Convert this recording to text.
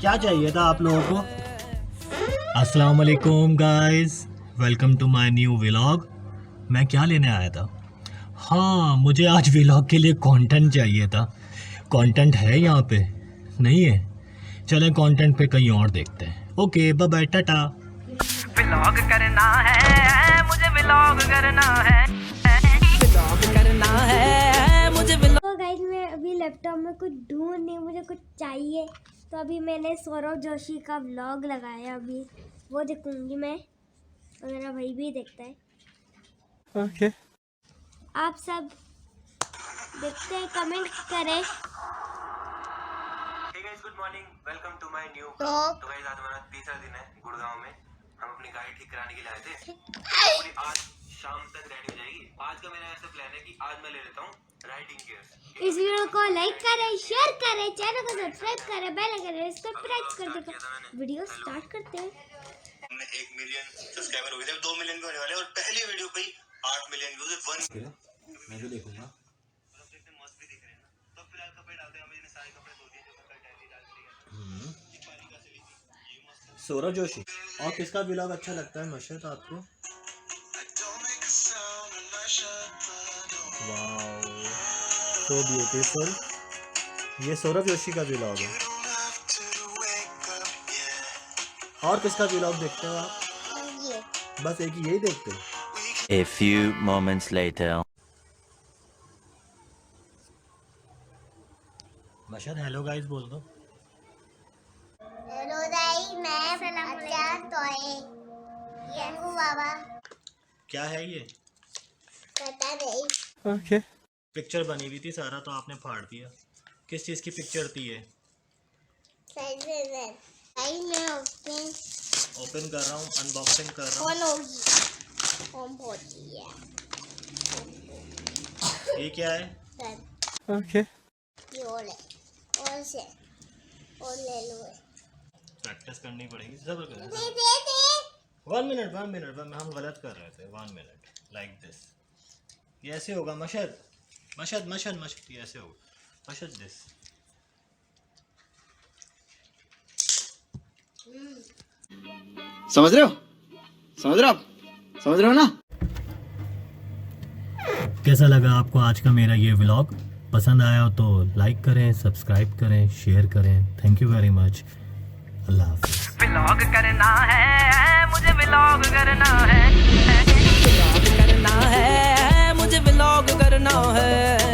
क्या चाहिए था आप लोगों को? अस्सलाम वालेकुम guys, welcome to my new vlog. मैं क्या लेने आया था? हाँ, मुझे आज व्लॉग के लिए कंटेंट चाहिए था। कंटेंट है यहाँ पे? नहीं है? चलें कंटेंट पे कहीं और देखते हैं। Okay bye bye, tata. Vlog करना है मुझे, व्लॉग करना है, व्लॉग करना है मुझे। तो गाइस मैं अभी लैपटॉप में कुछ ढूंढ नहीं, मुझे कुछ चाहिए, तो अभी मैंने सौरभ जोशी का व्लॉग लगाया, अभी वो देखूंगी मैं और मेरा भाई भी देखता है। ओके आप सब देखते हैं, कमेंट करें। Hey guys, good morning. Welcome to my new vlog. तो guys आज हमारा तीसरा दिन है गुड़गांव में। हम अपनी गाड़ी ठीक कराने के लिए आए थे। पूरी आज शाम तक रेडी हो जाएगी। आज का मेरा ऐसा प्लान है कि आज मैं ले लेता हूँ राइडिंग गियर्स। इस वीडियो को लाइक करें, शेयर करें, चैनल को सब्सक्राइब करें, बेल आइकन इसको प्रेस कर दें। वीडियो स्टार्ट करते हैं। हमने 1 मिलियन सब्सक्राइबर हो गए थे, 2 मिलियन भी होने वाले हैं और पहली वीडियो पे ही 8 मिलियन व्यूज, 1 मैं भी देखूंगा। मस्त भी दिख रहे हैं ना। तो फिलहाल कपड़े डालते हैं। मैंने सारे कपड़े धो दिए जो मैं कल डाली डाल दिया। दीपावली का चली थी ये मस्त। सौरभ जोशी। और किसका व्लॉग अच्छा लगता है मशहद आपको? Wow, so beautiful. ये सौरभ जोशी का व्लॉग है। और किसका व्लॉग देखते हो आप? बस एक ही यही देखते हो? A few moments later. Mashhad hello guys बोल दो। हेलो गाइस, मैं अच्छा तोए यंगू बाबा क्या है ये? पता नहीं। ओके पिक्चर बनी हुई थी सारा, तो आपने फाड़ दिया। किस चीज़ की पिक्चर थी ये? आई मैं ओपन कर रहा हूँ, अनबॉक्सिंग कर रहा हूँ। कौन होगी? कौन होती है? ये क्या है? ओके ये और है, और से और ले लो। प्रैक्टिस करनी पड़ेगी, सब्र करें। दे दे दे। 1 मिनट हम गलत कर रहे थे। 1 मिनट लाइक दिस। ये ऐसे होगा मशहद, ये ऐसे होगा मशहद दिस। समझ रहे हो ना? कैसा लगा आपको आज का मेरा ये व्लॉग? पसंद आया हो तो लाइक करें, सब्सक्राइब करें, शेयर करें। Thank you very much. अल्लाह हाफिज़। व्लॉग करना है मुझे, व्लॉग करना है, व्लॉग करना है मुझे, व्लॉग करना है।